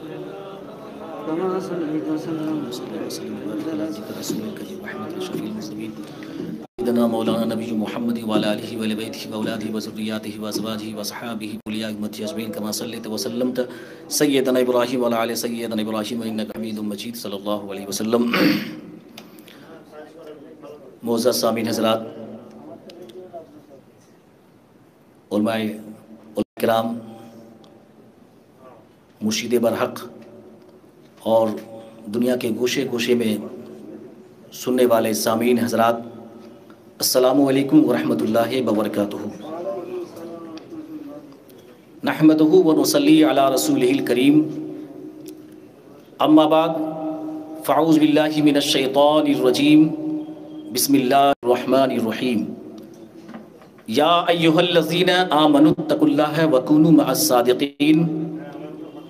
كما صليت وسلم سيدنا مولانا نبي محمد وعلى آله وعلى بيته وأولاده وذرياته وأزواجه وأصحابه أولياء أمته أجمعين كما صليت وسلمت سيدنا إبراهيم وعلى آل سيدنا إبراهيم إنك حميد مجيد صلی اللہ علیہ وسلم. معزز سامعین حضرات، علماء کرام، مرشد برحق اور دنیا کے گوشے گوشے میں سننے والے سامعین حضرات، السلام علیکم ورحمۃ اللہ وبرکاتہ. نحمدہ ونصلی علی رسولہ الکریم، اما بعد فاعوذ باللہ من الشیطان الرجیم، بسم اللہ الرحمن الرحیم. یا ایہا الذین آمنوا اتقوا اللہ وکونوا مع الصادقین.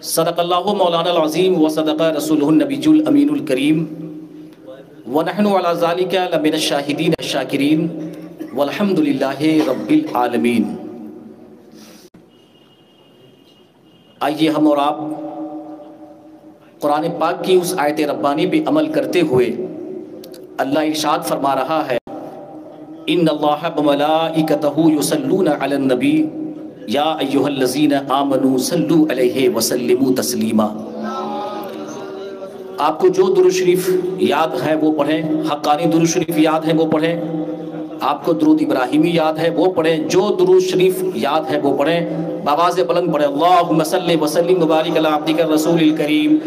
صدق اللہ مولانا العظیم وصدق رسولہ النبی الامین الکریم، ونحن علی ذالک لمن الشاہدین الشاکرین والحمد للہ رب العالمین. آئیے ہم اور آپ قرآن پاک کی اس آیت ربانی پہ عمل کرتے ہوئے اللہ ارشاد فرما رہا ہے، ان اللہ وملائکتہ یصلون علی النبی یا ایہا الذین آمنوا صلوا علیہ وسلموا تسلیما. آپ کو جو درود شریف یاد ہے وہ پڑھیں، حقانی درود شریف یاد ہے وہ پڑھیں، آپ کو درود ابراہیمی یاد ہے وہ پڑھیں، جو درود شریف یاد ہے وہ پڑھیں، بآواز بلند پڑھیں. اللہم صلی وسلم وبارک علی عبدک الرسول الکریم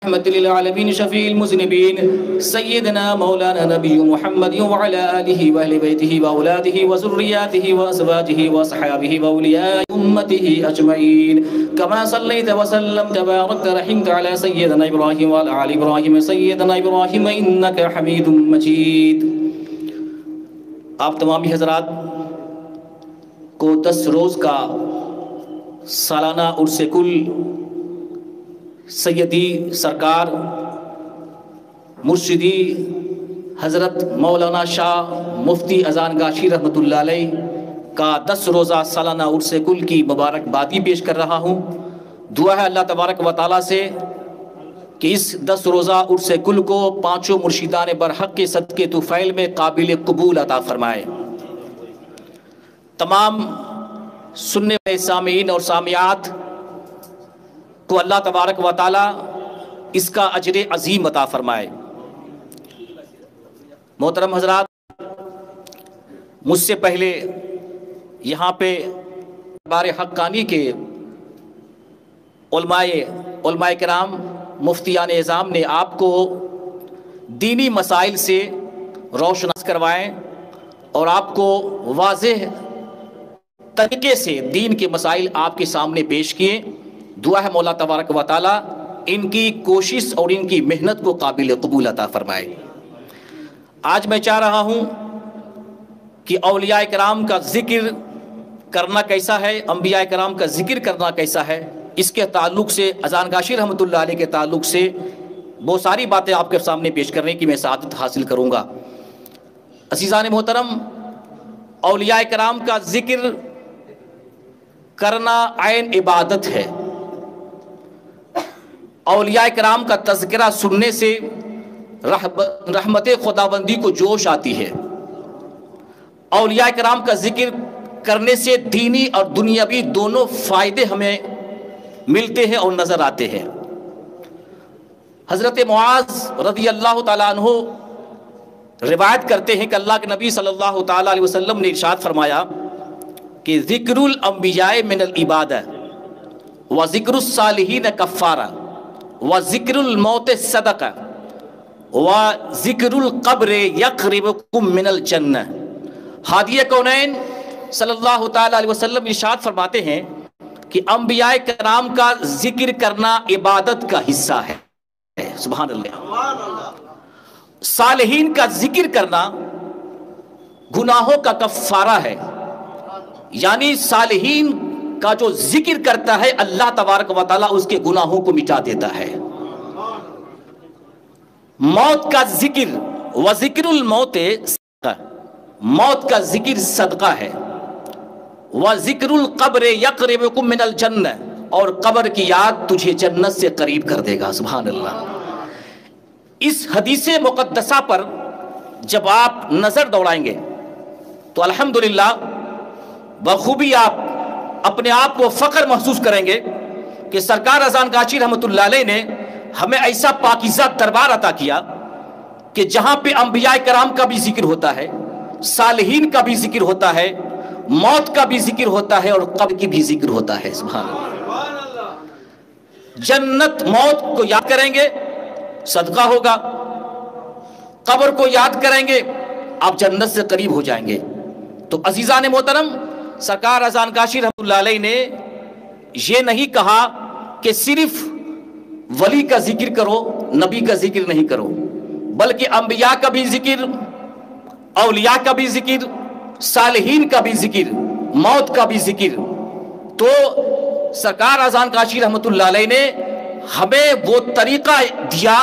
رحمت للعالمین شفیع المذنبین سیدنا مولانا نبی محمد وعلی آلہ وآل بیتہ واولادہ وذریاتہ وازواجہ واصحابہ واولیاء امتہ اجمعین کما صلیت وسلمت وبارکت رحمت علی سیدنا ابراہیم وعلی آل ابراہیم سیدنا ابراہیم انک حمید مجید. آپ تمامی حضرات کو 10 روز کا سالانہ عرس کل سیدی سرکار مرشدی حضرت مولانا شاہ مفتی اذان گاشی رحمۃ اللہ علیہ کا 10 روزہ سالانہ عرس کل کی مبارکبادی پیش کر رہا ہوں. دعا ہے اللہ تبارک و تعالیٰ سے کہ اس 10 روزہ عرس کل کو 5 مرشدان برحق کے صدقے طفیل میں قابل قبول عطا فرمائے. تمام سننے والے سامعین اور سامعات کو اللہ تبارک و تعالیٰ اس کا اجر عظیم عطا فرمائے. محترم حضرات، مجھ سے پہلے یہاں پہ بار حقانی کے علماء کرام مفتیان اعظام نے آپ کو دینی مسائل سے روشناس کروائیں اور آپ کو واضح طریقے سے دین کے مسائل آپ کے سامنے پیش کیے. دعا ہے مولا تبارک و تعالیٰ ان کی کوشش اور ان کی محنت کو قابل قبول عطا فرمائے. آج میں چاہ رہا ہوں کہ اولیاء کرام کا ذکر کرنا کیسا ہے، انبیاء کرام کا ذکر کرنا کیسا ہے، اس کے تعلق سے اذان گاشی رحمۃ اللہ علیہ کے تعلق سے بہت ساری باتیں آپ کے سامنے پیش کرنے کی میں سعادت حاصل کروں گا. عزیزان محترم، اولیاء کرام کا ذکر کرنا عین عبادت ہے. اولیاء کرام کا تذکرہ سننے سے رحمت خداوندی کو جوش آتی ہے. اولیاء کرام کا ذکر کرنے سے دینی اور دنیاوی دونوں فائدے ہمیں ملتے ہیں اور نظر آتے ہیں. حضرت معاذ رضی اللہ تعالیٰ عنہ روایت کرتے ہیں کہ اللہ کے نبی صلی اللہ تعالیٰ علیہ وسلم نے ارشاد فرمایا کہ ذکر الانبیاء من العبادہ و ذکر الصالحین کفارہ و ذکر الموت صدقہ و ذکر القبر یقربکم من الجنہ. ہادی کونین صلی اللہ تعالیٰ علیہ وسلم ارشاد فرماتے ہیں کہ انبیاء کرام کا ذکر کرنا عبادت کا حصہ ہے. سبحان اللہ. صالحین کا ذکر کرنا گناہوں کا کفارہ ہے، یعنی صالحین کا جو ذکر کرتا ہے اللہ تبارک و تعالیٰ اس کے گناہوں کو مٹا دیتا ہے. موت کا ذکر و ذکر الموت صدقہ، موت کا ذکر صدقہ ہے. و ذکر القبر یقربکم من الجنہ، اور قبر کی یاد تجھے جنت سے قریب کر دے گا. سبحان اللہ. اس حدیث مقدسہ پر جب آپ نظر دوڑائیں گے تو الحمدللہ بخوبی آپ اپنے آپ کو فخر محسوس کریں گے کہ سرکار اذان کاشی رحمۃ اللہ علیہ نے ہمیں ایسا پاکیزہ دربار عطا کیا کہ جہاں پہ انبیاء کرام کا بھی ذکر ہوتا ہے، صالحین کا بھی ذکر ہوتا ہے، موت کا بھی ذکر ہوتا ہے اور قبر کی بھی ذکر ہوتا ہے. سبحان اللہ. جنت موت کو یاد کریں گے صدقہ ہوگا، قبر کو یاد کریں گے آپ جنت سے قریب ہو جائیں گے. تو عزیزان محترم، سرکار اذان کاشی رحمۃ اللہ علیہ نے یہ نہیں کہا کہ صرف ولی کا ذکر کرو، نبی کا ذکر نہیں کرو، بلکہ انبیاء کا بھی ذکر، اولیاء کا بھی ذکر، صالحین کا بھی ذکر، موت کا بھی ذکر. تو سرکار اذان کاشی رحمۃ اللہ علیہ نے ہمیں وہ طریقہ دیا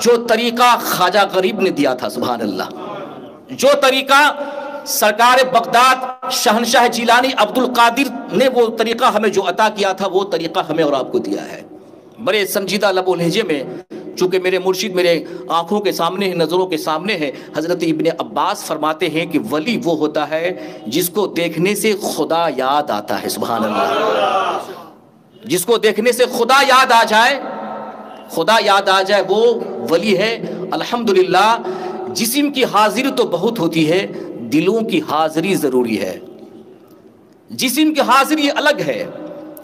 جو طریقہ خواجہ غریب نے دیا تھا. سبحان اللہ. جو طریقہ سرکار بغداد شہنشاہ جیلانی عبد القادر نے وہ طریقہ ہمیں جو عطا کیا تھا، وہ طریقہ ہمیں اور آپ کو دیا ہے. بڑے سنجیدہ لب و لہجے میں، چونکہ میرے مرشد میرے آنکھوں کے سامنے ہے، نظروں کے سامنے ہے، حضرت ابن عباس فرماتے ہیں کہ ولی وہ ہوتا ہے جس کو دیکھنے سے خدا یاد آتا ہے. سبحان اللہ. جس کو دیکھنے سے خدا یاد آ جائے، خدا یاد آ جائے، وہ ولی ہے. الحمدللہ. جسم کی حاضری تو بہت ہوتی ہے، دلوں کی حاضری ضروری ہے. جسم کی حاضری الگ ہے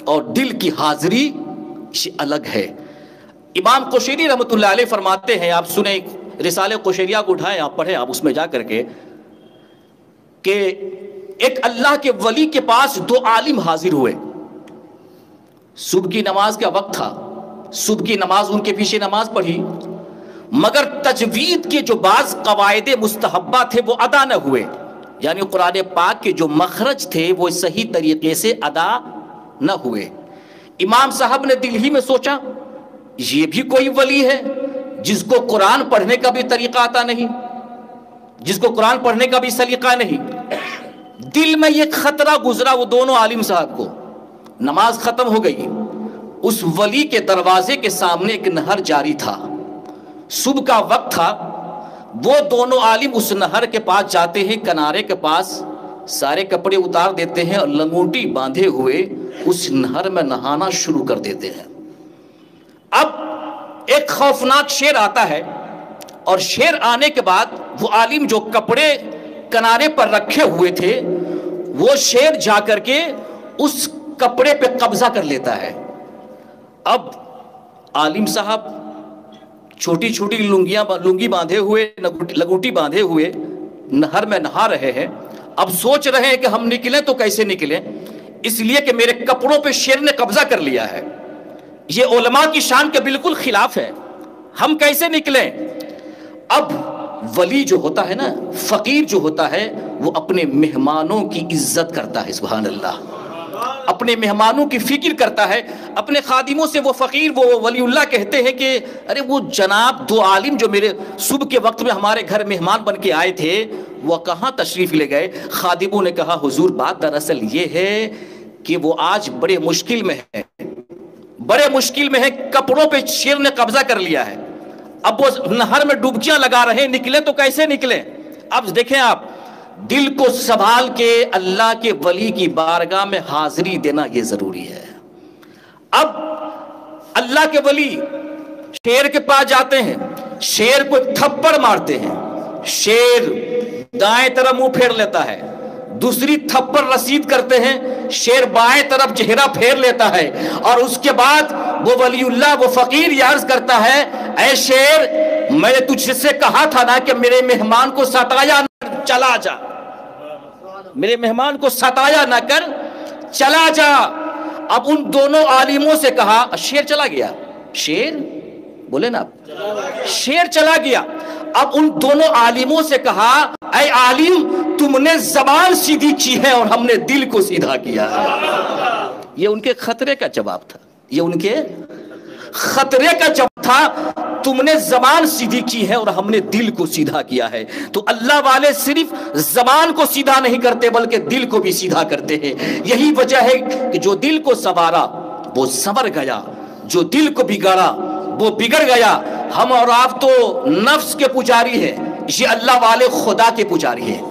اور دل کی حاضری الگ ہے. امام قشیری رحمۃ اللہ علیہ فرماتے ہیں، آپ سنیں، رسالہ قشیریہ کو اٹھائیں، آپ پڑھیں، آپ اس میں جا کر کے، کہ ایک اللہ کے ولی کے پاس دو عالم حاضر ہوئے. صبح کی نماز کا وقت تھا، صبح کی نماز ان کے پیچھے نماز پڑھی، مگر تجوید کے جو بعض قواعد مستحبہ تھے وہ ادا نہ ہوئے. یعنی قرآن پاک کے جو مخرج تھے وہ صحیح طریقے سے ادا نہ ہوئے. امام صاحب نے دل ہی میں سوچا، یہ بھی کوئی ولی ہے جس کو قرآن پڑھنے کا بھی طریقہ آتا نہیں، جس کو قرآن پڑھنے کا بھی سلیقہ نہیں. دل میں یہ خطرہ گزرا وہ دونوں عالم صاحب کو. نماز ختم ہو گئی، اس ولی کے دروازے کے سامنے ایک نہر جاری تھا، صبح کا وقت تھا. وہ دونوں عالم اس نہر کے پاس جاتے ہیں، کنارے کے پاس سارے کپڑے اتار دیتے ہیں اور لنگوٹی باندھے ہوئے اس نہر میں نہانا شروع کر دیتے ہیں. اب ایک خوفناک شیر آتا ہے، اور شیر آنے کے بعد وہ عالم جو کپڑے کنارے پر رکھے ہوئے تھے، وہ شیر جا کر کے اس کپڑے پہ قبضہ کر لیتا ہے. اب عالم صاحب چھوٹی چھوٹی لنگی باندھے ہوئے، لنگوٹی باندھے ہوئے نہر میں نہا رہے ہیں. اب سوچ رہے ہیں کہ ہم نکلیں تو کیسے نکلیں، اس لیے کہ میرے کپڑوں پہ شیر نے قبضہ کر لیا ہے. یہ علماء کی شان کے بالکل خلاف ہے، ہم کیسے نکلیں. اب ولی جو ہوتا ہے نا، فقیر جو ہوتا ہے، وہ اپنے مہمانوں کی عزت کرتا ہے. سبحان اللہ. اپنے مہمانوں کی فکر کرتا ہے. اپنے خادموں سے وہ فقیر، وہ ولی اللہ کہتے ہیں کہ ارے وہ جناب دو عالم جو میرے صبح کے وقت میں ہمارے گھر مہمان بن کے آئے تھے، وہ کہاں تشریف لے گئے. خادموں نے کہا حضور بات دراصل یہ ہے کہ وہ آج بڑے مشکل میں ہے، بڑے مشکل میں ہے، کپڑوں پہ شیر نے قبضہ کر لیا ہے. اب وہ نہر میں ڈبکیاں لگا رہے ہیں، نکلیں تو کیسے نکلیں. اب دیکھیں آپ، دل کو سنبھال کے اللہ کے ولی کی بارگاہ میں حاضری دینا یہ ضروری ہے. اب اللہ کے ولی شیر کے پاس جاتے ہیں، شیر کو تھپڑ مارتے ہیں، شیر دائیں طرف منہ پھیر لیتا ہے، دوسری تھپڑ رسید کرتے ہیں، شیر بائیں طرف چہرہ پھیر لیتا ہے. اور اس کے بعد وہ ولی اللہ، وہ فقیر یہ عرض کرتا ہے، اے شیر، میں نے تجھ سے کہا تھا نا کہ میرے مہمان کو ستایا نہ، چلا جا. میرے مہمان کو ستایا نہ کر، چلا جا. اب ان دونوں عالموں سے کہا، شیر چلا گیا. شیر بولے نا، شیر چلا گیا. اب ان دونوں عالموں سے کہا، اے عالم، تم نے زبان سیدھی کی ہے اور ہم نے دل کو سیدھا کیا ہے. یہ ان کے خطرے کا جواب تھا، یہ ان کے خطرے کا جواب تھا. تم نے زبان سیدھی کی ہے اور ہم نے دل کو سیدھا کیا ہے. تو اللہ والے صرف زبان کو سیدھا نہیں کرتے بلکہ دل کو بھی سیدھا کرتے ہیں. یہی وجہ ہے کہ جو دل کو سنوارا، وہ سنور گیا، جو دل کو بگاڑا وہ بگڑ گیا۔ ہم اور آپ تو نفس کے پجاری ہیں، یہ اللہ والے خدا کے پجاری ہیں۔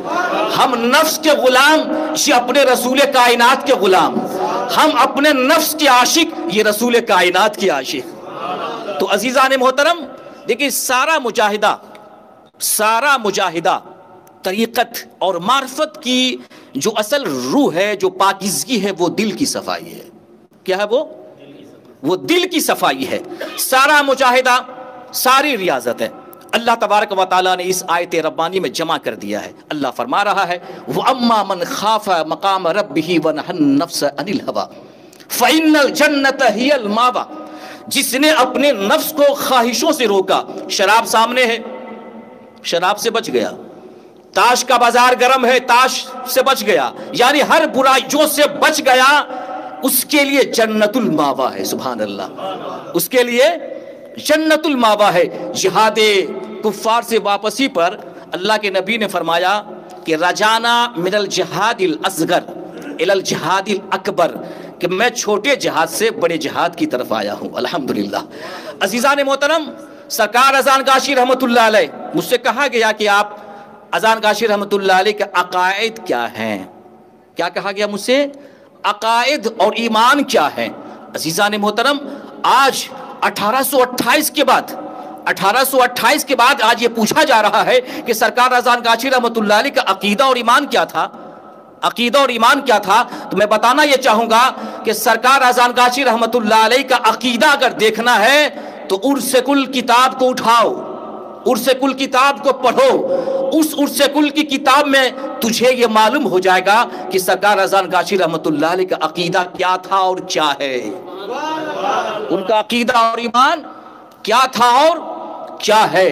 ہم نفس کے غلام، یہ اپنے رسول کائنات کے غلام۔ ہم اپنے نفس کے عاشق، یہ رسول کائنات کے عاشق۔ تو عزیزان محترم دیکھیں، سارا مجاہدہ طریقت اور معرفت کی جو اصل روح ہے، جو پاکیزگی ہے، وہ دل کی صفائی ہے۔ کیا ہے وہ دل کی صفائی ہے۔ سارا مجاہدہ، ساری ریاضت ہے، اللہ تبارک و تعالیٰ نے اس آیت ربانی میں جمع کر دیا ہے۔ اللہ فرما رہا ہے وَأَمَّا مَنْ خَافَ مَقَامَ رَبِّهِ وَنَهَى النَّفْسَ عَنِ الْهَوَىٰ فَإِنَّ الْجَنَّةَ هِيَ الْمَأْوَىٰ۔ جس نے اپنے نفس کو خواہشوں سے روکا، شراب سامنے ہے، شراب سے بچ گیا، تاش کا بازار گرم ہے، تاش سے بچ گیا، یعنی ہر برائیوں سے بچ گیا، اس کے لیے جنت الماوا ہے۔ سبحان اللہ، اس کے لیے جنت الماوا ہے۔ جہاد کفار سے واپسی پر اللہ کے نبی نے فرمایا کہ رجانا من الجہاد الاصغر الی الجہاد الاکبر، کہ میں چھوٹے جہاد سے بڑے جہاد کی طرف آیا ہوں۔ الحمدللہ۔ عزیزان محترم، سرکار اذان گاشی رحمت اللہ علیہ، مجھ سے کہا گیا کہ آپ اذان گاشی رحمت اللہ علیہ کے عقائد کیا ہیں؟ کیا کہا گیا مجھ سے؟ عقائد اور ایمان کیا ہے؟ عزیزان محترم، آج 1828 کے بعد آج یہ پوچھا جا رہا ہے کہ سرکار اذان گاشی رحمت اللہ علیہ کا عقیدہ اور ایمان کیا تھا؟ عقیدہ اور ایمان کیا تھا؟ تو میں بتانا یہ چاہوں گا کہ سرکار اذان گاشی رحمت اللہ علیہ کا عقیدہ اگر دیکھنا ہے تو ارس کل کتاب کو اٹھاؤ، ارس کل کتاب کو پڑھو، اس ارس کل کی کتاب میں تجھے یہ معلوم ہو جائے گا کہ سرکار اذان گاشی رحمت اللہ علیہ کا عقیدہ کیا تھا اور کیا ہے۔ ان کا عقیدہ اور ایمان کیا تھا اور کیا ہے۔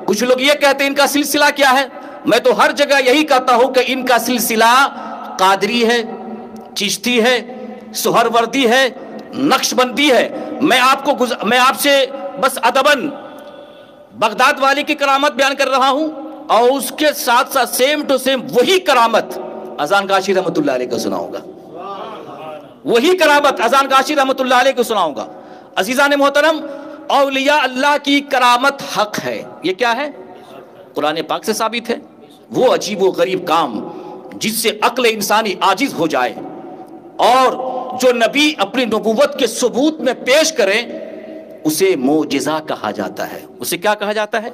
کچھ لوگ یہ کہتے ہیں ان کا سلسلہ کیا ہے، میں تو ہر جگہ یہی کہتا ہوں کہ ان کا سلسلہ قادری ہے، چشتی ہے، سہروردی ہے، نقش بندی ہے۔ میں آپ سے بس ادباً بغداد والی کی کرامت بیان کر رہا ہوں، اور اس کے ساتھ ساتھ سیم ٹو سیم وہی کرامت اذان گاشی رحمت اللہ علیہ کو سناؤں گا، وہی کرامت اذان گاشی رحمت اللہ علیہ کو سناؤں گا۔ عزیزان محترم، اولیاء اللہ کی کرامت حق ہے۔ یہ کیا ہے؟ قرآن پاک سے ثابت ہے۔ وہ عجیب و غریب کام جس سے عقل انسانی عاجز ہو جائے، اور جو نبی اپنی نبوت کے ثبوت میں پیش کریں، اسے معجزہ کہا جاتا ہے۔ اسے کیا کہا جاتا ہے؟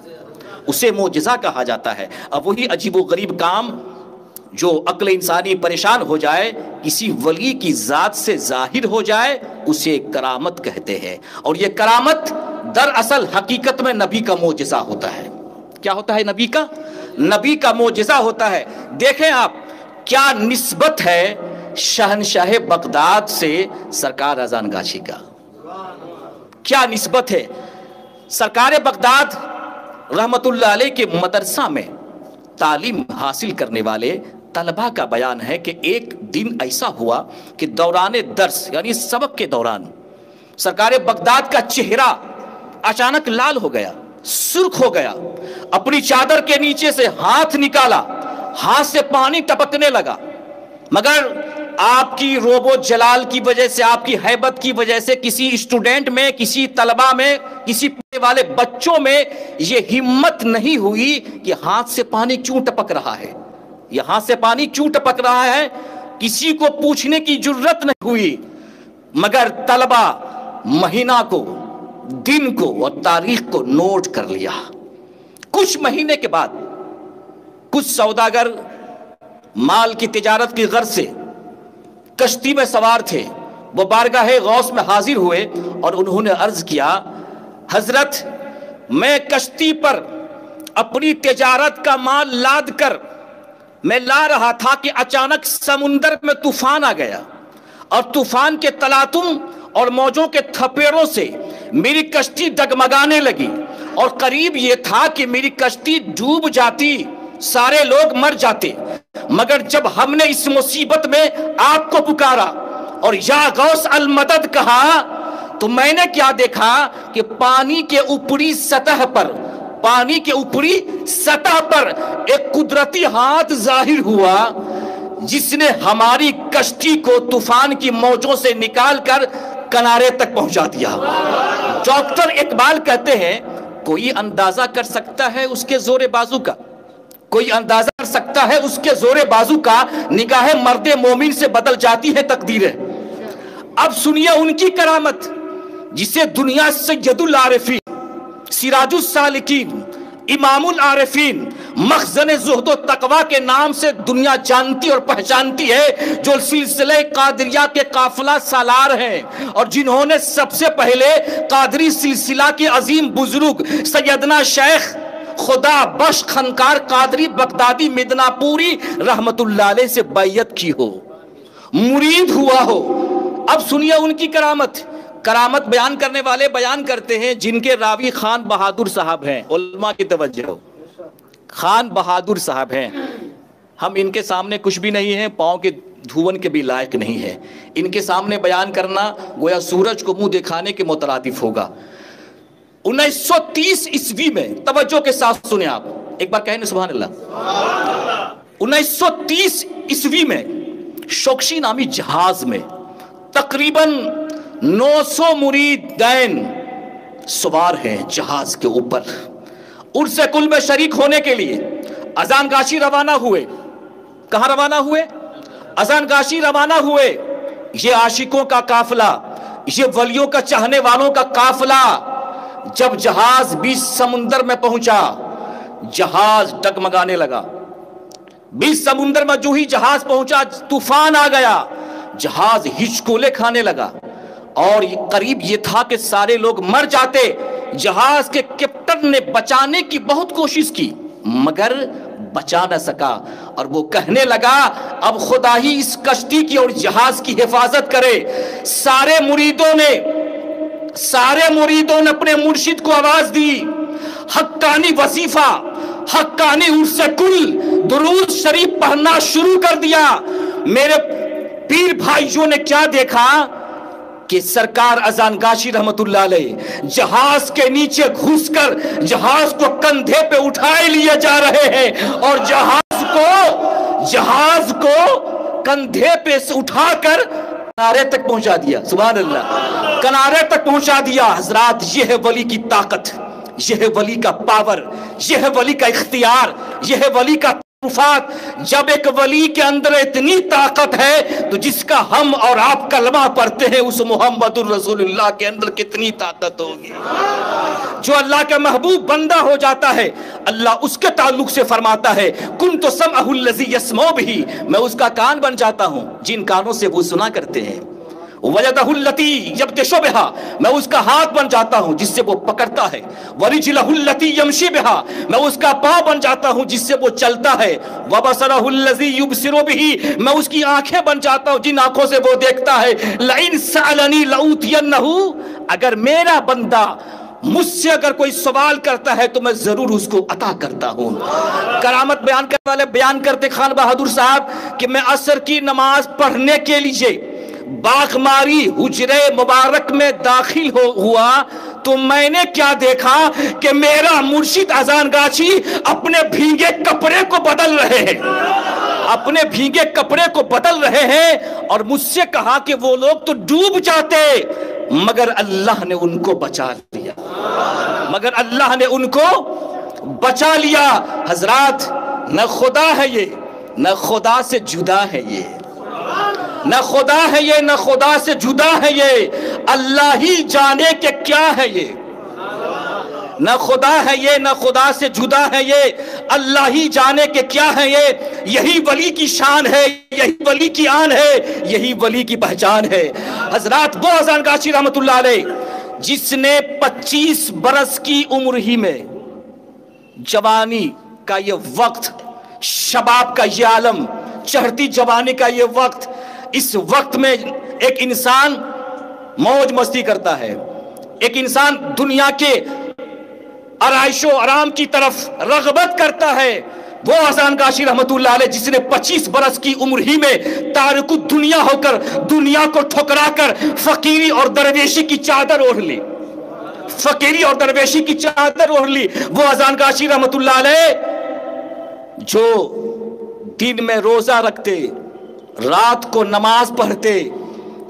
اسے معجزہ کہا جاتا ہے۔ اب وہی عجیب و غریب کام جو عقل انسانی پریشان ہو جائے، کسی ولی کی ذات سے ظاہر ہو جائے، اسے کرامت کہتے ہیں۔ اور یہ کرامت دراصل حقیقت میں نبی کا معجزہ ہوتا ہے۔ کیا ہوتا ہے؟ نبی کا معجزہ ہوتا ہے۔ دیکھیں آپ کیا نسبت ہے شہنشاہ بغداد سے سرکار اذان گاشی کا، کیا نسبت ہے۔ سرکار بغداد رحمت اللہ علیہ کے مدرسہ میں تعلیم حاصل کرنے والے طلبہ کا بیان ہے کہ ایک دن ایسا ہوا کہ دوران درس یعنی سبق کے دوران سرکار بغداد کا چہرہ اچانک لال ہو گیا، سرخ ہو گیا، اپنی چادر کے نیچے سے ہاتھ نکالا، ہاتھ سے پانی ٹپکنے لگا، مگر آپ کی روب و جلال کی وجہ سے، آپ کی ہیبت کی وجہ سے کسی اسٹوڈنٹ میں، کسی طلبہ میں، کسی پڑھنے والے بچوں میں یہ ہمت نہیں ہوئی کہ ہاتھ سے پانی کیوں ٹپک رہا ہے، یہ ہاتھ سے پانی کیوں ٹپک رہا ہے، کسی کو پوچھنے کی جرت نہیں ہوئی۔ مگر طلبہ مہینہ کو، دن کو اور تاریخ کو نوٹ کر لیا۔ کچھ مہینے کے بعد کچھ سوداگر مال کی تجارت کی غرض سے کشتی میں سوار تھے، وہ بارگاہ غوث میں حاضر ہوئے اور انہوں نے عرض کیا، حضرت میں کشتی پر اپنی تجارت کا مال لاد کر میں لا رہا تھا کہ اچانک سمندر میں طوفان آ گیا، اور طوفان کے تلاطم اور موجوں کے تھپیڑوں سے میری کشتی ڈگمگانے لگی، اور قریب یہ تھا کہ میری کشتی ڈوب جاتی، سارے لوگ مر جاتے، مگر جب ہم نے اس مصیبت میں آپ کو پکارا اور یا غوث المدد کہا تو میں نے کیا دیکھا کہ پانی کے اوپری سطح پر ایک قدرتی ہاتھ ظاہر ہوا جس نے ہماری کشتی کو طوفان کی موجوں سے نکال کر کنارے تک پہنچا دیا۔ ڈاکٹر اقبال کہتے ہیں کوئی اندازہ کر سکتا ہے اس کے زور بازو کا، کوئی اندازہ کر سکتا ہے اس کے زور بازو کا، نگاہ مرد مومن سے بدل جاتی ہے تقدیریں۔ اب سنیے ان کی کرامت جسے دنیا سید العارفین، سراج السالکین، امام العارفین، مخزن زہد و تقوی کے نام سے دنیا جانتی اور پہچانتی ہے، جو سلسلہ قادریہ کے قافلہ سالار ہیں، اور جنہوں نے سب سے پہلے قادری سلسلہ کے عظیم بزرگ سیدنا شیخ خدا بخش خنکار قادری بغدادی مدنا پوری رحمت اللہ علیہ سے بیعت کی ہو، مرید ہوا ہو۔ اب سنیے ان کی کرامت بیان کرنے والے بیان کرتے ہیں جن کے راوی خان بہادر صاحب ہیں، علماء کی توجہ ہو، خان بہادر صاحب ہیں، ہم ان کے سامنے کچھ بھی نہیں ہیں، پاؤں کے دھون کے بھی لائق نہیں ہیں، ان کے سامنے بیان کرنا گویا سورج کو منہ دکھانے کے مترادف ہوگا۔ 1930 عیسوی میں، توجہ کے ساتھ سنیں آپ، ایک بار کہیں سبحان اللہ۔ 1930 عیسوی میں شوکشی نامی جہاز میں تقریباً 900 مریدین سوار ہیں جہاز کے اوپر، عرس کل میں شریک ہونے کے لیے اذان گاشی روانہ ہوئے۔ کہاں روانہ ہوئے؟ اذان گاشی روانہ ہوئے۔ یہ عاشقوں کا قافلہ، یہ ولیوں کا چاہنے والوں کا قافلہ جب جہاز بیچ سمندر میں پہنچا، جہاز ڈگمگانے لگا۔ بیچ سمندر میں جو ہی جہاز پہنچا طوفان آ گیا، جہاز ہچکولے کھانے لگا، اور قریب یہ تھا کہ سارے لوگ مر جاتے۔ جہاز کے کیپٹن نے بچانے کی بہت کوشش کی مگر بچا نہ سکا، اور وہ کہنے لگا اب خدا ہی اس کشتی کی اور جہاز کی حفاظت کرے۔ سارے مریدوں نے اپنے مرشد کو آواز دی، حقانی وظیفہ، حقانی عرس کل، درود شریف پڑھنا شروع کر دیا۔ میرے پیر بھائیوں نے کیا دیکھا کہ سرکار اذان گاشی رحمت اللہ علیہ جہاز کے نیچے گھس کر جہاز کو کندھے پہ اٹھائے لیے جا رہے ہیں، اور جہاز کو کندھے پہ سے اٹھا کر کنارے تک پہنچا دیا۔ سبحان اللہ، کنارے تک پہنچا دیا۔ حضرات، یہ ہے ولی کی طاقت، یہ ہے ولی کا پاور، یہ ہے ولی کا اختیار، یہ ہے ولی کا تصرفات۔ جب ایک ولی کے اندر اتنی طاقت ہے تو جس کا ہم اور آپ کلمہ پڑھتے ہیں اس محمد الرسول اللہ کے اندر کتنی طاقت ہوگی۔ جو اللہ کا محبوب بندہ ہو جاتا ہے، اللہ اس کے تعلق سے فرماتا ہے کنت سمعہ الذی یسمع بہ، میں اس کا کان بن جاتا ہوں جن کانوں سے وہ سنا کرتے ہیں۔ وَيَدَهُ الَّتِي يَبْطِشُ بِهَا، میں اس کا ہاتھ بن جاتا ہوں جس سے وہ پکڑتا ہے۔ وَرِجْلَهُ الَّتِي يَمْشِي بِهَا، میں اس کا پاؤں بن جاتا ہوں جس سے وہ چلتا ہے۔ وَبَصَرَهُ الَّذِي يُبْصِرُ بِهِ، میں اس کی آنکھیں بن جاتا ہوں جن آنکھوں سے وہ دیکھتا ہے۔ لَئِن سَأَلَنِي لَأُوتِيَنَّهُ، اگر میرا بندہ مجھ سے اگر کوئی سوال کرتا ہے تو میں ضرور اس کو عطا کرتا ہوں۔ کرامت بیان کرنے والے بیان کرتے خان بہادر صاحب کہ میں عصر کی نماز پڑھنے کے لیے باغماری حجرے مبارک میں داخل ہوا تو میں نے کیا دیکھا کہ میرا مرشد اذان گاشی اپنے بھیگے کپڑے کو بدل رہے ہیں، اپنے بھیگے کپڑے کو بدل رہے ہیں، اور مجھ سے کہا کہ وہ لوگ تو ڈوب جاتے مگر اللہ نے ان کو بچا لیا، مگر اللہ نے ان کو بچا لیا۔ حضرات، نہ خدا ہے یہ، نہ خدا سے جدا ہے یہ، نہ خدا ہے یہ، نہ خدا سے جدا ہے یہ، اللہ ہی جانے کہ کیا ہے یہ۔ نہ خدا ہے یہ، نہ خدا سے جدا ہے یہ، اللہ ہی جانے کہ کیا ہے یہ۔ یہی ولی کی شان ہے، یہی ولی کی آن ہے، یہی ولی کی پہچان ہے۔ حضرات، وہ اذان گاشی رحمت اللہ علیہ جس نے 25 برس کی عمر ہی میں جوانی کا یہ وقت، شباب کا یہ عالم، چڑھتی جوانی کا یہ وقت، اس وقت میں ایک انسان موج مستی کرتا ہے، ایک انسان دنیا کے آرائش و آرام کی طرف رغبت کرتا ہے، وہ اذان گاشی رحمت اللہ علیہ جس نے 25 برس کی عمر ہی میں تارک الدنیا ہو کر دنیا کو ٹھکرا کر فقیری اور درویشی کی چادر اوڑھ لی، فقیری اور درویشی کی چادر اوڑھ لی۔ وہ اذان گاشی رحمت اللہ علیہ جو دن میں روزہ رکھتے، رات کو نماز پڑھتے،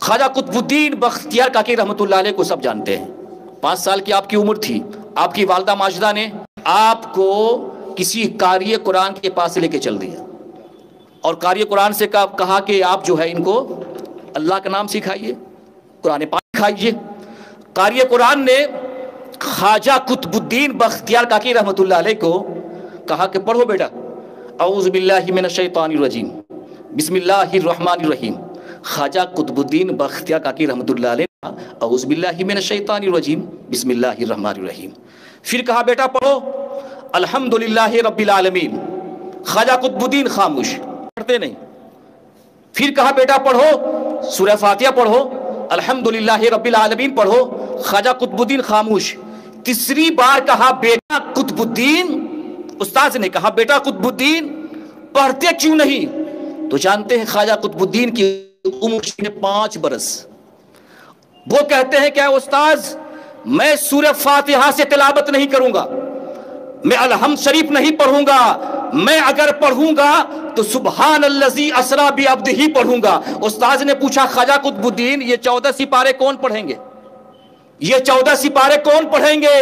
خواجہ قطب الدین بختیار کاکی رحمۃ اللہ علیہ کو سب جانتے ہیں. 5 سال کی آپ کی عمر تھی. آپ کی والدہ ماجدہ نے آپ کو کسی قاری قرآن کے پاس لے کے چل دیا اور قاری قرآن سے کہا کہ آپ جو ہے ان کو اللہ کا نام سکھائیے, قرآن پاک سکھائیے. قاری قرآن نے خواجہ قطب الدین بختیار کاکی رحمۃ اللہ علیہ کو کہا کہ پڑھو بیٹا, اعوذ باللہ من الشیطان الرجیم بسم اللہ الرحمن الرحیم. خواجہ قطب الدین بختیار کاکی رحمۃ اللہ علیہ اعوذ باللہ من الشیطان الرجیم بسم اللہ الرحمن الرحیم. پھر کہا بیٹا پڑھو الحمدللہ رب العالمین. خواجہ قطب الدین خاموش, پڑھتے نہیں. پھر کہا بیٹا پڑھو سورہ فاتحہ پڑھو الحمدللہ رب العالمین پڑھو. خواجہ قطب الدین خاموش. تیسری بار کہا بیٹا قطب الدین, استاذ نے کہا بیٹا قطب الدین پڑھتے کیوں نہیں؟ تو جانتے ہیں خواجہ قطب الدین کی عمر 5 برس. وہ کہتے ہیں کہ اے استاذ میں سورہ فاتحہ سے تلاوت نہیں کروں گا, میں الحمد شریف نہیں پڑھوں گا, میں اگر پڑھوں گا تو سبحان الذی اسری بعبدہ پڑھوں گا. استاذ نے پوچھا خواجہ قطب الدین یہ 14 سپارے کون پڑھیں گے, یہ 14 سپارے کون پڑھیں گے؟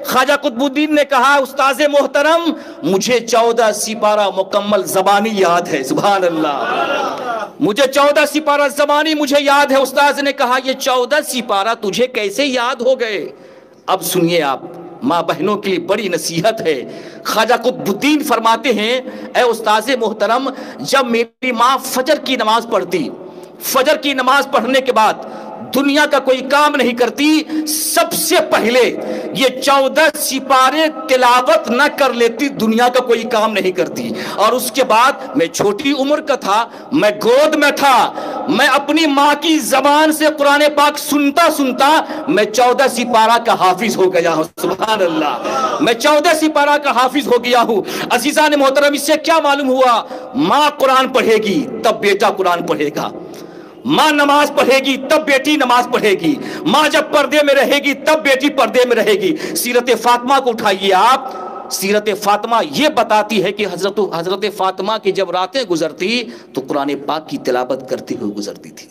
خواجہ قطب الدین نے کہا استاذ محترم مجھے 14 سپارہ مکمل زبانی یاد ہے. سبحان اللہ, مجھے 14 سپارہ زبانی مجھے یاد ہے. استاذ نے کہا یہ 14 سپارہ تجھے کیسے یاد ہو گئے؟ اب سنیے آپ, ماں بہنوں کی بڑی نصیحت ہے. خواجہ قطب الدین فرماتے ہیں اے استاذ محترم جب میری ماں فجر کی نماز پڑھتی, فجر کی نماز پڑھنے کے بعد دنیا کا کوئی کام نہیں کرتی, سب سے پہلے یہ 14 سپارے تلاوت نہ کر لیتی, دنیا کا کوئی کام نہیں کرتی. اور اس کے بعد میں چھوٹی عمر کا تھا, میں گود میں تھا, میں اپنی ماں کی زبان سے قرآن پاک سنتا سنتا میں 14 سپارہ کا حافظ ہو گیا ہوں. سبحان اللہ, میں 14 سپارہ کا حافظ ہو گیا ہوں. عزیزان محترم اس سے کیا معلوم ہوا؟ ماں قرآن پڑھے گی تب بیٹا قرآن پڑھے گا, ماں نماز پڑھے گی تب بیٹی نماز پڑھے گی, ماں جب پردے میں رہے گی تب بیٹی پردے میں رہے گی. سیرت فاطمہ کو اٹھائیے آپ, سیرت فاطمہ یہ بتاتی ہے کہ حضرت فاطمہ کی جب راتیں گزرتی تو قرآن پاک کی تلاوت کرتے ہوئے گزرتی تھی.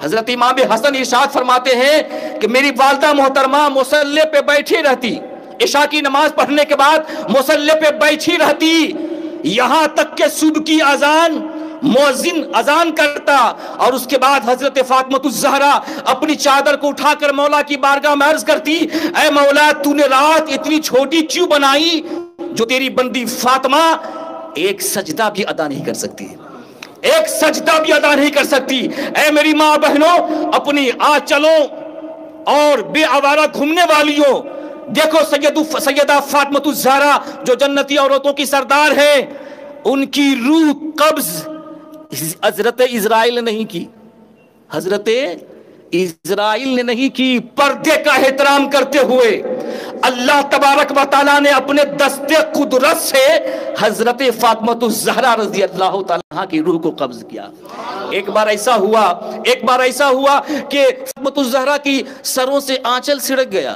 حضرت امام حسن ارشاد فرماتے ہیں کہ میری والدہ محترمہ مصلی پہ بیٹھی رہتی, عشاء کی نماز پڑھنے کے بعد مصلی پہ بیٹھی رہتی, یہاں تک کہ صبح کی اذان مؤذن اذان کرتا اور اس کے بعد حضرت فاطمہ الزہرا اپنی چادر کو اٹھا کر مولا کی بارگاہ میں عرض کرتی اے مولا تو نے رات اتنی چھوٹی کیوں بنائی جو تیری بندی فاطمہ ایک سجدہ بھی ادا نہیں کر سکتی, ایک سجدہ بھی ادا نہیں کر سکتی. اے میری ماں بہنوں اپنی چلو اور بے آوارہ گھومنے والیوں, دیکھو سیدہ فاطمہ الزہرا جو جنتی عورتوں کی سردار ہے, ان کی روح قبض حضرت اسرائیل نے نہیں کی, حضرت اسرائیل نے نہیں کی. پردے کا احترام کرتے ہوئے اللہ تبارک و تعالیٰ نے اپنے دست قدرت سے حضرت فاطمہ الزہرا رضی اللہ تعالیٰ کی روح کو قبض کیا. ایک بار ایسا ہوا کہ فاطمہ الزہرا کی سروں سے آنچل سڑک گیا,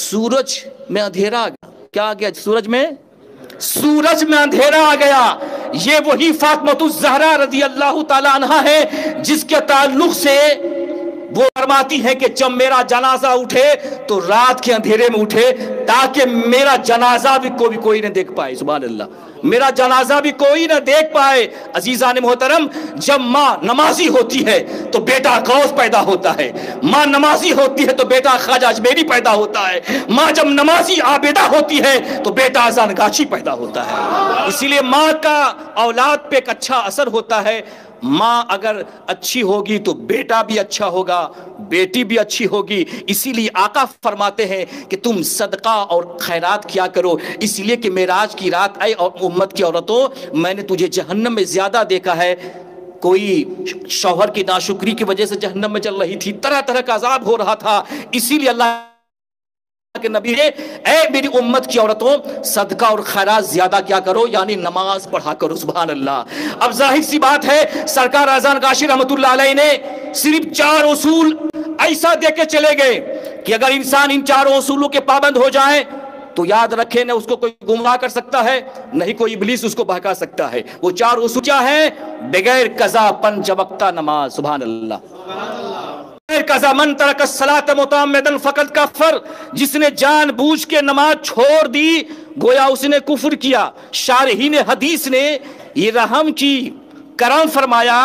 سورج میں اندھیرا آ گیا. کیا آ گیا؟ سورج میں اندھیرا آ گیا. یہ وہی فاطمہ الزہرا رضی اللہ تعالی عنہا ہے جس کے تعلق سے وہ فرماتی ہے کہ جب میرا جنازہ اٹھے تو رات کے اندھیرے میں اٹھے تاکہ میرا جنازہ بھی کوئی نہ دیکھ پائے. سبحان اللہ, میرا جنازہ بھی کوئی نہ دیکھ پائے. عزیزان محترم جب ماں نمازی ہوتی ہے تو بیٹا غوث پیدا ہوتا ہے, ماں نمازی ہوتی ہے تو بیٹا خواجہ اجمیری پیدا ہوتا ہے, ماں جب نمازی عابدہ ہوتی ہے تو بیٹا اذان گاچی پیدا ہوتا ہے. اسی لیے ماں کا اولاد پہ ایک اچھا اثر ہوتا ہے. ماں اگر اچھی ہوگی تو بیٹا بھی اچھا ہوگا, بیٹی بھی اچھی ہوگی. اسی لیے آقا فرماتے ہیں کہ تم صدقہ اور خیرات کیا کرو, اس لیے کہ معراج کی رات اے امت کی عورتوں میں نے تجھے جہنم میں زیادہ دیکھا ہے. کوئی شوہر کی ناشکری کی وجہ سے جہنم میں چل رہی تھی, طرح طرح کا عذاب ہو رہا تھا. اسی لیے اللہ کہ نبی نے اے میری امت کی عورتوں صدقہ اور خیرات زیادہ کیا کرو, یعنی نماز پڑھا کرو. سبحان اللہ. اب ظاہر سی بات ہے سرکار اذان گاشی رحمت اللہ علیہ نے صرف 4 اصول ایسا دے کے چلے گئے کہ اگر انسان ان 4 اصولوں کے پابند ہو جائے تو یاد رکھے نہ اس کو کوئی گمراہ کر سکتا ہے, نہیں کوئی ابلیس اس کو بہکا سکتا ہے. وہ 4 اصول کیا ہے؟ بغیر قضا 5 وقتہ نماز. سبحان اللہ. قضا من ترک الصلاۃ متعمدا فقد کفر، جس نے جان بوجھ کے نماز چھوڑ دی گویا اس نے کفر کیا۔ شارحین حدیث نے یہ رحم کی، کرم فرمایا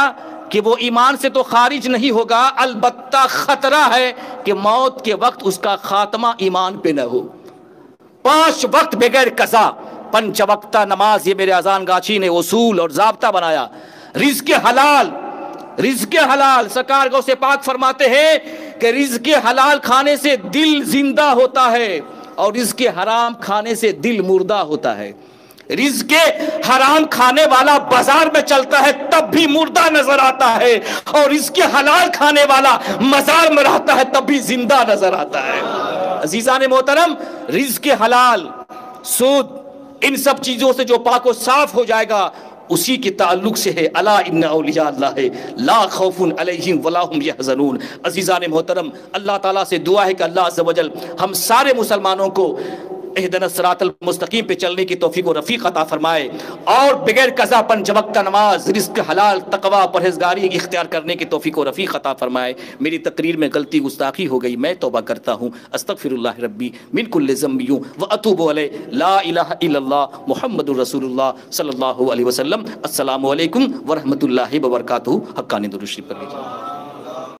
کہ وہ ایمان سے تو خارج نہیں ہوگا، البتہ خطرہ ہے کہ موت کے وقت اس کا خاتمہ ایمان پہ نہ ہو۔ 5 وقت بغیر قضا، 5 وقتہ نماز، یہ میرے اذان گاچھی نے اصول اور ضابطہ بنایا۔ رزق حلال، رزق حلال، سرکار غوث پاک فرماتے ہیں کہ رزق حلال کھانے سے دل زندہ ہوتا ہے اور رزق حرام کھانے سے دل مردہ ہوتا ہے۔ رزق حرام کھانے والا بازار میں چلتا ہے تب بھی مردہ نظر آتا ہے، اور رزق حلال کھانے والا مزار میں رہتا ہے تب بھی زندہ نظر آتا ہے۔ عزیزان محترم، رزق حلال، سود، ان سب چیزوں سے جو پاک و صاف ہو جائے گا اسی کے تعلق سے ہے الا ان اولیاء اللہ لا خوف علیہم ولا هم یحزنون۔ عزیزان محترم، اللہ تعالیٰ سے دعا ہے کہ اللہ عز و جل ہم سارے مسلمانوں کو اہدنا الصراط المستقیم پہ چلنے کی توفیق و رفیق عطا فرمائے، اور بغیر قضا 5 وقت نماز، رزق حلال، تقوی، پرہیزگاری اختیار کرنے کی توفیق و رفیق عطا فرمائے۔ میری تقریر میں غلطی گستاخی ہو گئی، میں توبہ کرتا ہوں، استغفر اللہ ربی من کل ذنب واتوب الیہ، لا الہ الا اللہ محمد رسول اللہ صلی اللہ علیہ وسلم۔ السلام علیکم ورحمۃ اللہ وبرکاتہ۔ حقانی درود شریف پر لیجیے۔